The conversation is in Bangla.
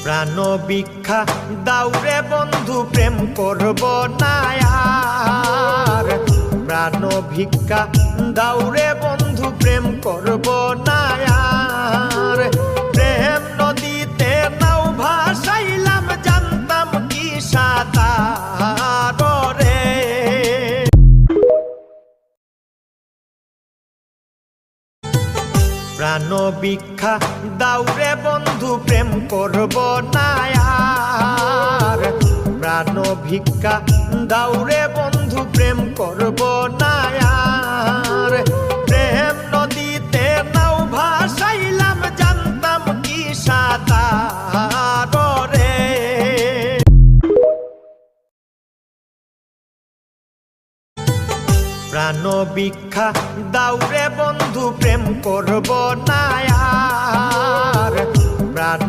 প্রাণ ভিক্ষা দাউরে বন্ধু প্রেম করব না আর। প্রাণ ভিক্ষা দাউরে বন্ধু প্রেম করব না আর। প্রেম নদীতে নাও ভাসাইলাম জানতাম কি সাঁতার রে। প্রাণ ভিক্ষা দাউরে বন্ধু প্রেম করব না আর। প্রাণ ভিক্ষা দাউরে বন্ধু প্রেম করব না আর। প্রেম নদীতে নাও ভাসাইলাম জানতাম কি সাঁতার রে। প্রাণ ভিক্ষা দাউরে বন্ধু প্রেম করব না আর। প্রাণ